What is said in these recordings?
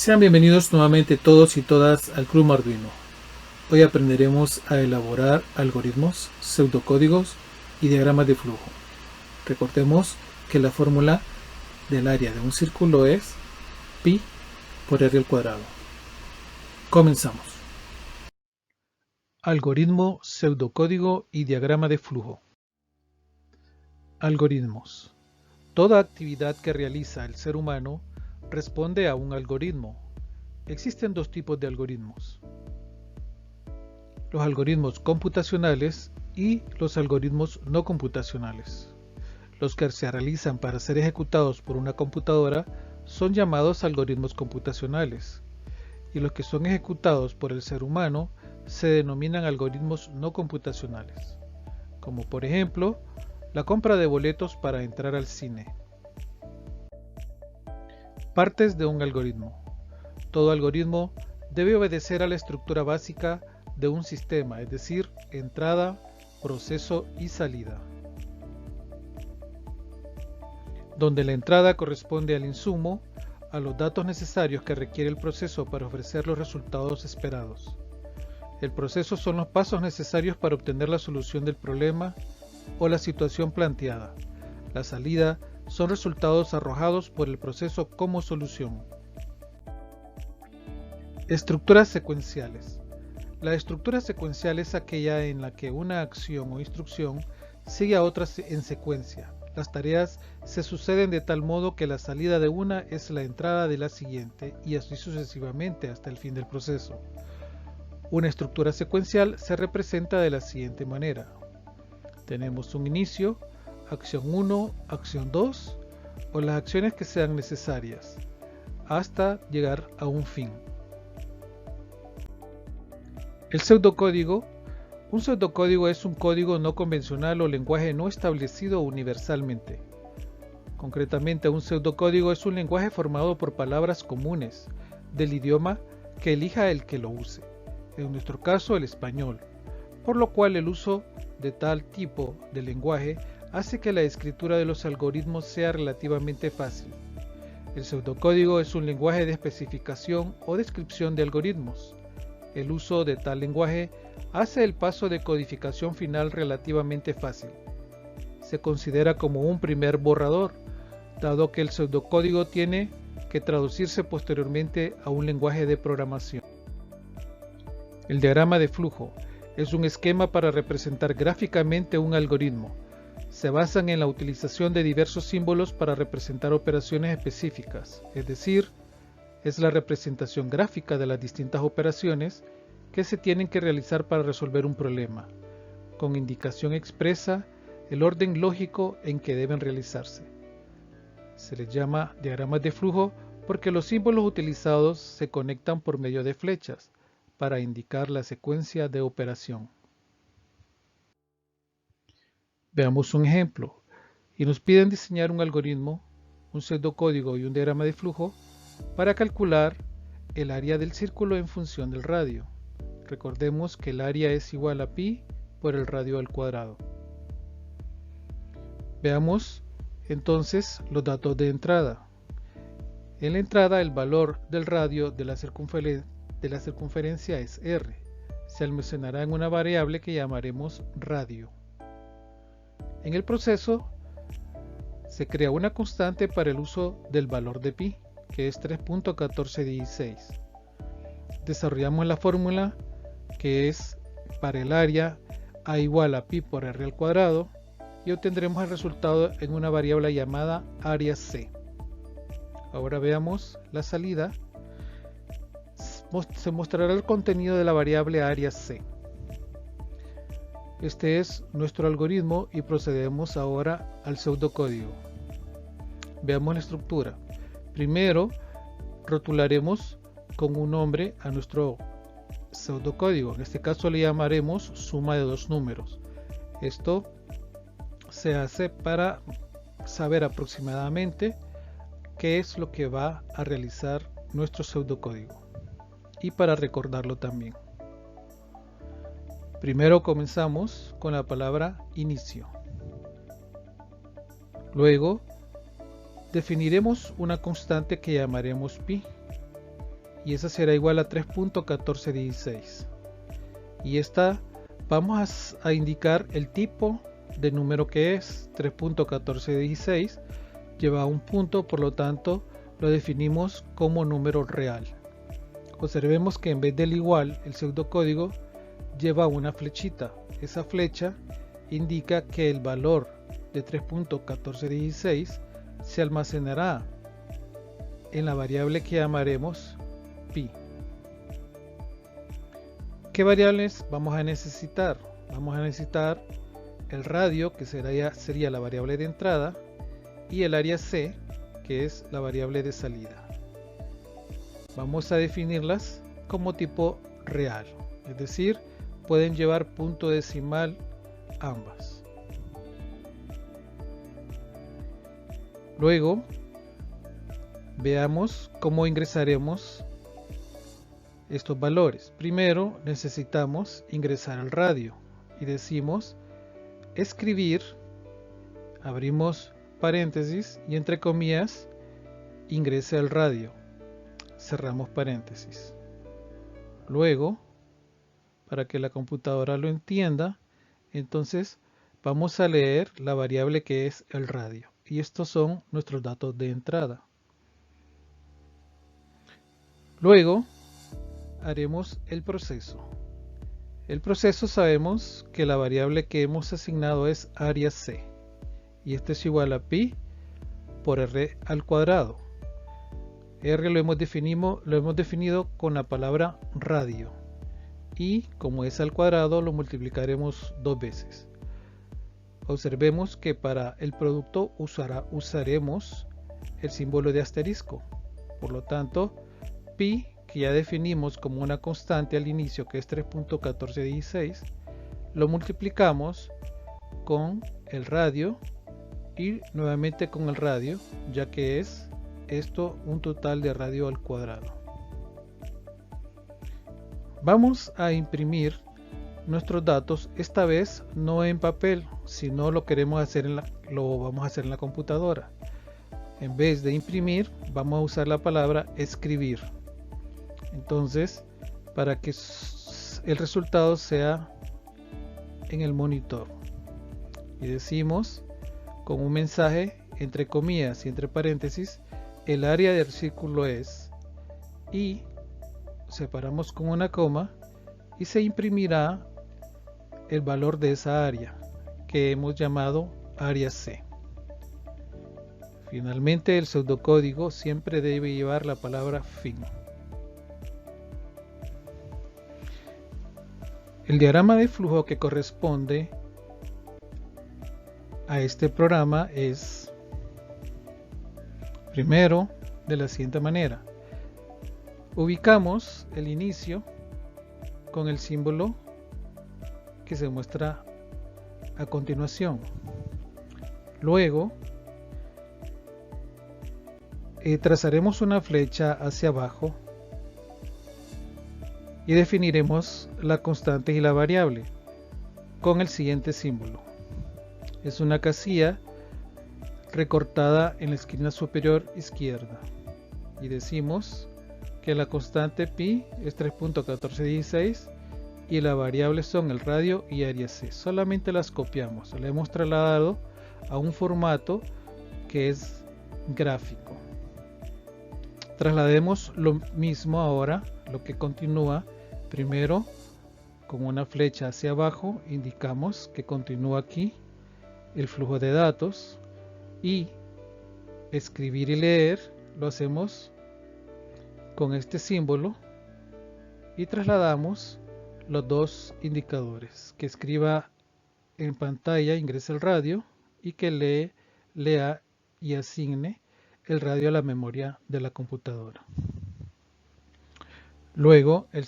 Sean bienvenidos nuevamente todos y todas al Club Arduino. Hoy aprenderemos a elaborar algoritmos, pseudocódigos y diagramas de flujo. Recordemos que la fórmula del área de un círculo es pi por r al cuadrado. Comenzamos. Algoritmo, pseudocódigo y diagrama de flujo. Algoritmos. Toda actividad que realiza el ser humano responde a un algoritmo. Existen dos tipos de algoritmos: los algoritmos computacionales y los algoritmos no computacionales. Los que se realizan para ser ejecutados por una computadora son llamados algoritmos computacionales, y los que son ejecutados por el ser humano se denominan algoritmos no computacionales, como por ejemplo la compra de boletos para entrar al cine. Partes de un algoritmo. Todo algoritmo debe obedecer a la estructura básica de un sistema, es decir, entrada, proceso y salida, donde la entrada corresponde al insumo, a los datos necesarios que requiere el proceso para ofrecer los resultados esperados. El proceso son los pasos necesarios para obtener la solución del problema o la situación planteada. La salida son resultados arrojados por el proceso como solución. Estructuras secuenciales. La estructura secuencial es aquella en la que una acción o instrucción sigue a otras en secuencia. Las tareas se suceden de tal modo que la salida de una es la entrada de la siguiente y así sucesivamente hasta el fin del proceso. Una estructura secuencial se representa de la siguiente manera. Tenemos un inicio, acción 1, acción 2 o las acciones que sean necesarias hasta llegar a un fin. El pseudocódigo. Un pseudocódigo es un código no convencional o lenguaje no establecido universalmente. Concretamente, un pseudocódigo es un lenguaje formado por palabras comunes del idioma que elija el que lo use, en nuestro caso el español, por lo cual el uso de tal tipo de lenguaje hace que la escritura de los algoritmos sea relativamente fácil. El pseudocódigo es un lenguaje de especificación o descripción de algoritmos. El uso de tal lenguaje hace el paso de codificación final relativamente fácil. Se considera como un primer borrador, dado que el pseudocódigo tiene que traducirse posteriormente a un lenguaje de programación. El diagrama de flujo es un esquema para representar gráficamente un algoritmo. Se basan en la utilización de diversos símbolos para representar operaciones específicas, es decir, es la representación gráfica de las distintas operaciones que se tienen que realizar para resolver un problema, con indicación expresa el orden lógico en que deben realizarse. Se les llama diagramas de flujo porque los símbolos utilizados se conectan por medio de flechas para indicar la secuencia de operación. Veamos un ejemplo, y nos piden diseñar un algoritmo, un pseudocódigo y un diagrama de flujo para calcular el área del círculo en función del radio. Recordemos que el área es igual a pi por el radio al cuadrado. Veamos entonces los datos de entrada. En la entrada el valor del radio de la circunferencia es r. Se almacenará en una variable que llamaremos radio. En el proceso se crea una constante para el uso del valor de pi, que es 3.1416. Desarrollamos la fórmula que es para el área a igual a pi por r al cuadrado y obtendremos el resultado en una variable llamada área c. Ahora veamos la salida. Se mostrará el contenido de la variable área c. Este es nuestro algoritmo y procedemos ahora al pseudocódigo. Veamos la estructura. Primero, rotularemos con un nombre a nuestro pseudocódigo. En este caso le llamaremos suma de dos números. Esto se hace para saber aproximadamente qué es lo que va a realizar nuestro pseudocódigo y para recordarlo también. Primero comenzamos con la palabra inicio. Luego definiremos una constante que llamaremos pi. y esa será igual a 3.1416. Y esta vamos a indicar el tipo de número que es 3.1416, lleva un punto, por lo tanto lo definimos como número real. Observemos que en vez del igual, el pseudocódigo lleva una flechita. Esa flecha indica que el valor de 3.1416 se almacenará en la variable que llamaremos pi. ¿Qué variables vamos a necesitar? Vamos a necesitar el radio, que sería la variable de entrada, y el área C, que es la variable de salida. Vamos a definirlas como tipo real, es decir, pueden llevar punto decimal ambas. Luego veamos cómo ingresaremos estos valores. Primero necesitamos ingresar al radio y decimos escribir, abrimos paréntesis y entre comillas ingrese al radio, cerramos paréntesis. Luego, para que la computadora lo entienda, entonces vamos a leer la variable que es el radio, y estos son nuestros datos de entrada. Luego haremos el proceso. El proceso, sabemos que la variable que hemos asignado es área C, y esto es igual a pi por r al cuadrado. R lo hemos definido con la palabra radio, y como es al cuadrado lo multiplicaremos 2 veces. Observemos que para el producto usaremos el símbolo de asterisco. Por lo tanto, pi, que ya definimos como una constante al inicio, que es 3.1416, lo multiplicamos con el radio y nuevamente con el radio, ya que es esto un total de radio al cuadrado. Vamos a imprimir nuestros datos, esta vez no en papel, sino lo vamos a hacer en la computadora. En vez de imprimir, vamos a usar la palabra escribir. Entonces, para que el resultado sea en el monitor, y decimos con un mensaje entre comillas y entre paréntesis, el área del círculo es, y separamos con una coma y se imprimirá el valor de esa área que hemos llamado área C. Finalmente, el pseudocódigo siempre debe llevar la palabra fin. El diagrama de flujo que corresponde a este programa es primero de la siguiente manera. Ubicamos el inicio con el símbolo que se muestra a continuación. Luego trazaremos una flecha hacia abajo y definiremos la constante y la variable con el siguiente símbolo. Es una casilla recortada en la esquina superior izquierda y decimos que la constante pi es 3.1416 y la variable son el radio y área C. Solamente las copiamos, le hemos trasladado a un formato que es gráfico. Traslademos lo mismo ahora, lo que continúa. Primero, con una flecha hacia abajo, indicamos que continúa aquí el flujo de datos, y escribir y leer lo hacemos con este símbolo y trasladamos los dos indicadores, que escriba en pantalla ingrese el radio y que lea y asigne el radio a la memoria de la computadora. Luego el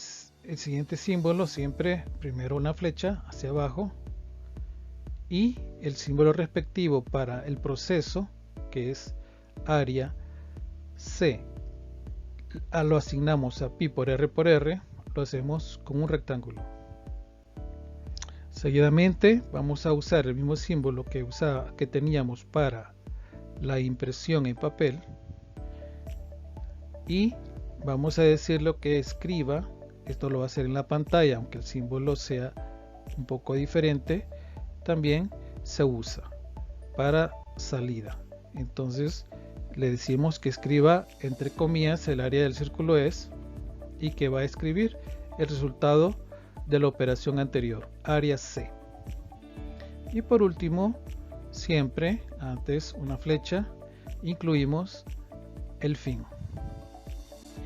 siguiente símbolo, siempre primero una flecha hacia abajo y el símbolo respectivo para el proceso, que es área C, lo asignamos a pi por r, lo hacemos con un rectángulo. Seguidamente vamos a usar el mismo símbolo que teníamos para la impresión en papel y vamos a decirle que escriba. Esto lo va a hacer en la pantalla, aunque el símbolo sea un poco diferente. También se usa para salida. Entonces le decimos que escriba entre comillas el área del círculo es y que va a escribir el resultado de la operación anterior, área C. Y por último, siempre antes una flecha, incluimos el fin.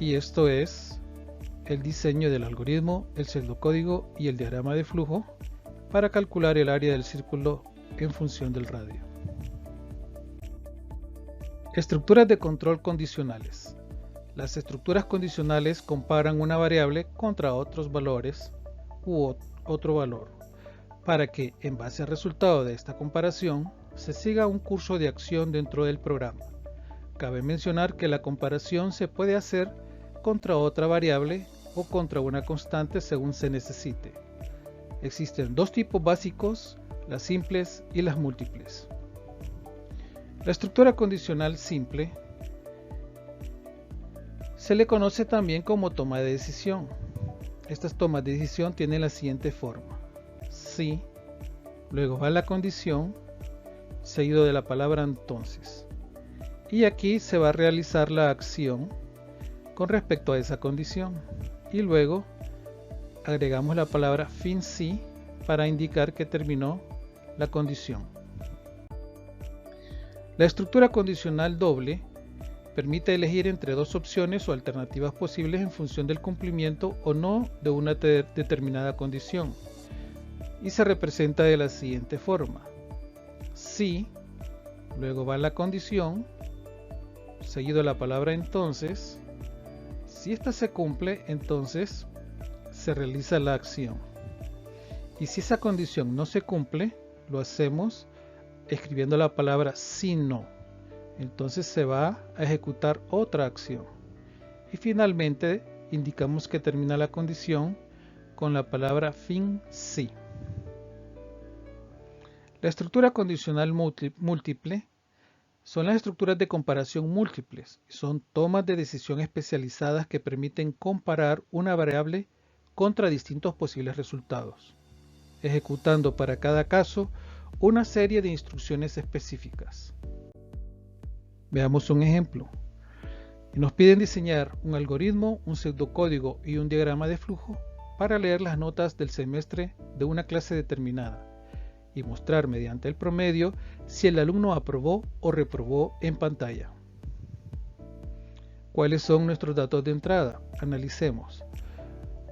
Y esto es el diseño del algoritmo, el pseudocódigo y el diagrama de flujo para calcular el área del círculo en función del radio. Estructuras de control condicionales. Las estructuras condicionales comparan una variable contra otros valores u otro valor, para que, en base al resultado de esta comparación, se siga un curso de acción dentro del programa. Cabe mencionar que la comparación se puede hacer contra otra variable o contra una constante según se necesite. Existen dos tipos básicos, las simples y las múltiples. La estructura condicional simple se le conoce también como toma de decisión. Estas tomas de decisión tienen la siguiente forma: si, luego va la condición, seguido de la palabra entonces. Y aquí se va a realizar la acción con respecto a esa condición. Y luego agregamos la palabra fin si para indicar que terminó la condición. La estructura condicional doble permite elegir entre dos opciones o alternativas posibles en función del cumplimiento o no de una determinada condición, y se representa de la siguiente forma: si, luego va la condición, seguido de la palabra entonces. Si esta se cumple, entonces se realiza la acción, y si esa condición no se cumple, lo hacemos escribiendo la palabra si no. Entonces se va a ejecutar otra acción, y finalmente indicamos que termina la condición con la palabra fin si. La estructura condicional múltiple son las estructuras de comparación múltiples. Son tomas de decisión especializadas que permiten comparar una variable contra distintos posibles resultados, ejecutando para cada caso una serie de instrucciones específicas. Veamos un ejemplo. Nos piden diseñar un algoritmo, un pseudocódigo y un diagrama de flujo para leer las notas del semestre de una clase determinada y mostrar mediante el promedio si el alumno aprobó o reprobó en pantalla. ¿Cuáles son nuestros datos de entrada? Analicemos.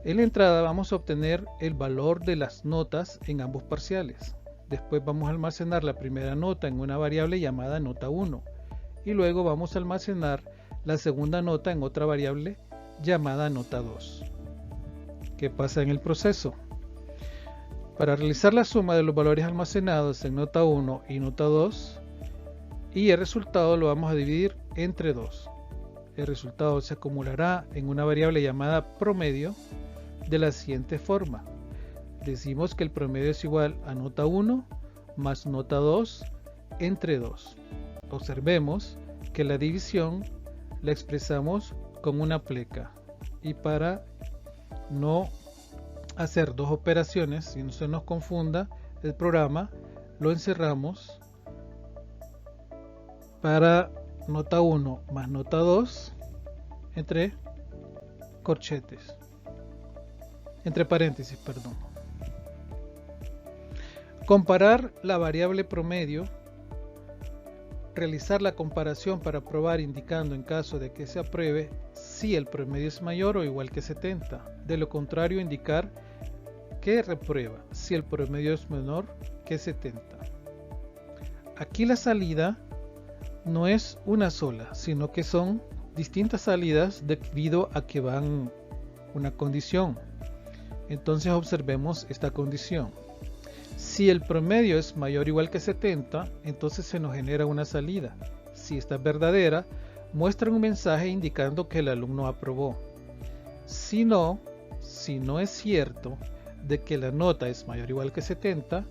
En la entrada vamos a obtener el valor de las notas en ambos parciales. Después vamos a almacenar la primera nota en una variable llamada nota 1 y luego vamos a almacenar la segunda nota en otra variable llamada nota 2. ¿Qué pasa en el proceso? Para realizar la suma de los valores almacenados en nota 1 y nota 2, y el resultado lo vamos a dividir entre 2. El resultado se acumulará en una variable llamada promedio de la siguiente forma. Decimos que el promedio es igual a nota 1 más nota 2 entre 2. Observemos que la división la expresamos con una pleca, y para no hacer dos operaciones y no se nos confunda el programa, lo encerramos para nota 1 más nota 2 entre corchetes, entre paréntesis, perdón. Comparar la variable promedio. Realizar la comparación para probar indicando en caso de que se apruebe si el promedio es mayor o igual que 70. De lo contrario, indicar que reprueba si el promedio es menor que 70. Aquí la salida no es una sola, sino que son distintas salidas debido a que van una condición. Entonces observemos esta condición. Si el promedio es mayor o igual que 70, entonces se nos genera una salida. Si esta es verdadera, muestra un mensaje indicando que el alumno aprobó. Si no es cierto de que la nota es mayor o igual que 70,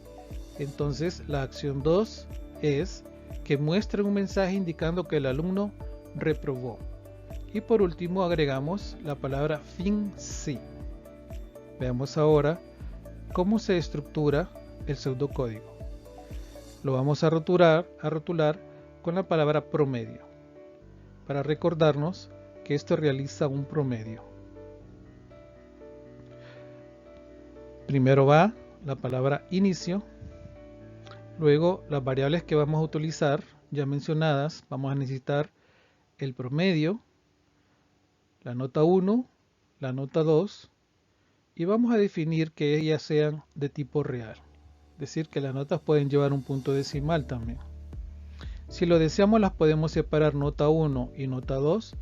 entonces la acción 2 es que muestre un mensaje indicando que el alumno reprobó. Y por último agregamos la palabra fin sí. Veamos ahora cómo se estructura el pseudocódigo. Lo vamos a rotular con la palabra promedio, para recordarnos que esto realiza un promedio. Primero va la palabra inicio, luego las variables que vamos a utilizar, ya mencionadas, vamos a necesitar el promedio, la nota 1, la nota 2, y vamos a definir que ellas sean de tipo real. Es decir, que las notas pueden llevar un punto decimal también. Si lo deseamos, las podemos separar nota 1 y nota 2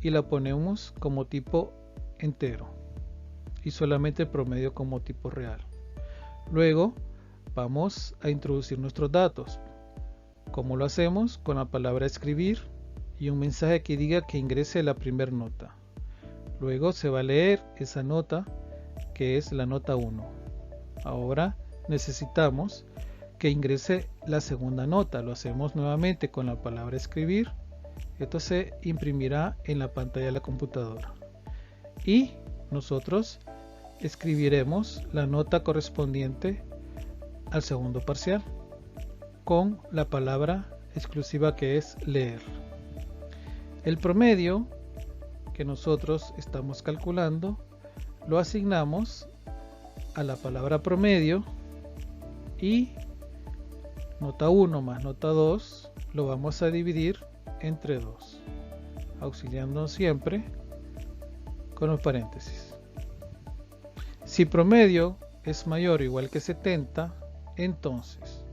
y la ponemos como tipo entero y solamente el promedio como tipo real. Luego vamos a introducir nuestros datos. ¿Cómo lo hacemos? Con la palabra escribir y un mensaje que diga que ingrese la primera nota. Luego se va a leer esa nota, que es la nota 1. Ahora necesitamos que ingrese la segunda nota. Lo hacemos nuevamente con la palabra escribir. Esto se imprimirá en la pantalla de la computadora. Y nosotros escribiremos la nota correspondiente al segundo parcial con la palabra exclusiva que es leer. El promedio que nosotros estamos calculando lo asignamos a la palabra promedio y nota 1 más nota 2 lo vamos a dividir entre 2, auxiliándonos siempre con los paréntesis. Si promedio es mayor o igual que 70, entonces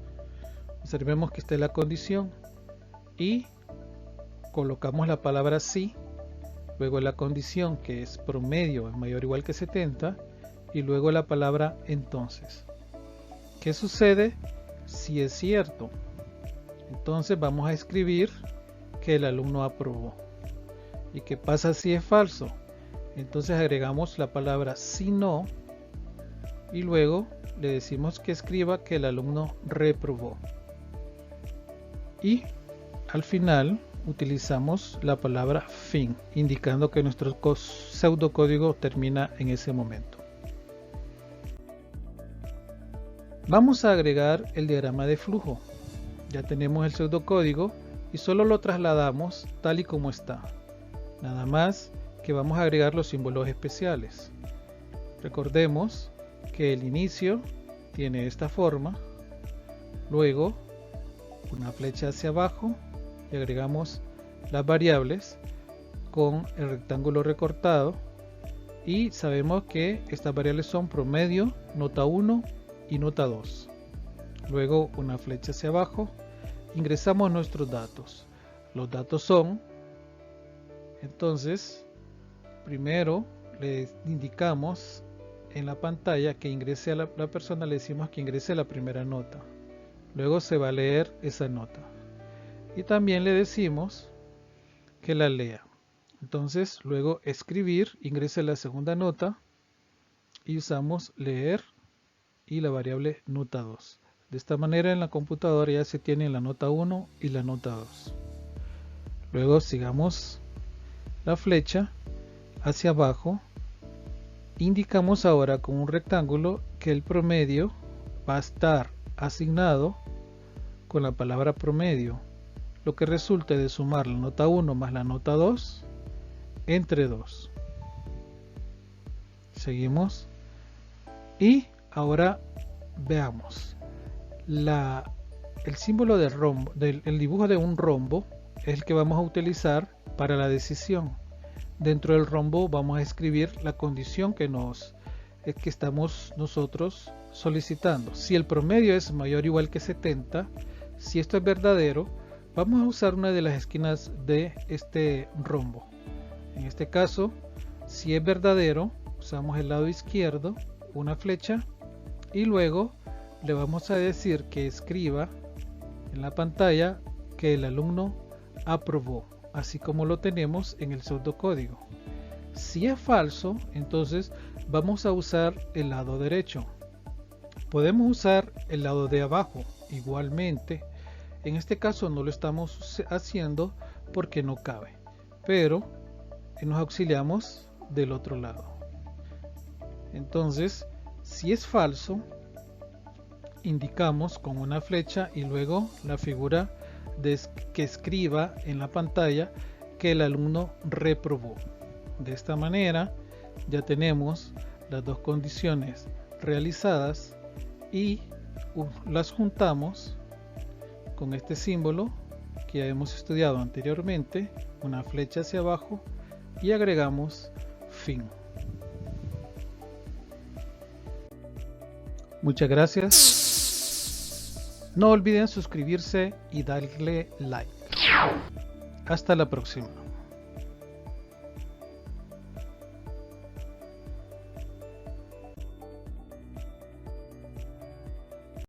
observemos que esta es la condición y colocamos la palabra sí, luego la condición que es promedio es mayor o igual que 70 y luego la palabra entonces. ¿Qué sucede si es cierto? Entonces vamos a escribir que el alumno aprobó. ¿Y qué pasa si es falso? Entonces agregamos la palabra si no y luego le decimos que escriba que el alumno reprobó. Y al final utilizamos la palabra fin, indicando que nuestro pseudocódigo termina en ese momento. Vamos a agregar el diagrama de flujo. Ya tenemos el pseudocódigo y solo lo trasladamos tal y como está. Nada más que vamos a agregar los símbolos especiales. Recordemos que el inicio tiene esta forma, luego una flecha hacia abajo y agregamos las variables con el rectángulo recortado y sabemos que estas variables son promedio, nota 1 y nota 2. Luego una flecha hacia abajo, ingresamos nuestros datos. Los datos son, entonces, primero le indicamos en la pantalla que ingrese a la persona, le decimos que ingrese la primera nota. Luego se va a leer esa nota. Y también le decimos que la lea. Entonces, luego escribir, ingrese la segunda nota y usamos leer y la variable nota 2. De esta manera en la computadora ya se tiene la nota 1 y la nota 2. Luego sigamos la flecha hacia abajo. Indicamos ahora con un rectángulo que el promedio va a estar asignado con la palabra promedio, lo que resulta de sumar la nota 1 más la nota 2 entre 2. Seguimos y ahora veamos el símbolo del rombo, el dibujo de un rombo es el que vamos a utilizar para la decisión. Dentro del rombo vamos a escribir la condición que estamos nosotros solicitando. Si el promedio es mayor o igual que 70, si esto es verdadero, vamos a usar una de las esquinas de este rombo. En este caso, si es verdadero, usamos el lado izquierdo, una flecha, y luego le vamos a decir que escriba en la pantalla que el alumno aprobó, así como lo tenemos en el pseudocódigo. Si es falso, entonces vamos a usar el lado derecho. Podemos usar el lado de abajo igualmente. En este caso no lo estamos haciendo porque no cabe, pero y nos auxiliamos del otro lado. Entonces, si es falso, indicamos con una flecha y luego la figura que escriba en la pantalla que el alumno reprobó. De esta manera ya tenemos las dos condiciones realizadas y las juntamos con este símbolo que ya hemos estudiado anteriormente, una flecha hacia abajo, y agregamos fin. Muchas gracias. No olviden suscribirse y darle like. Hasta la próxima.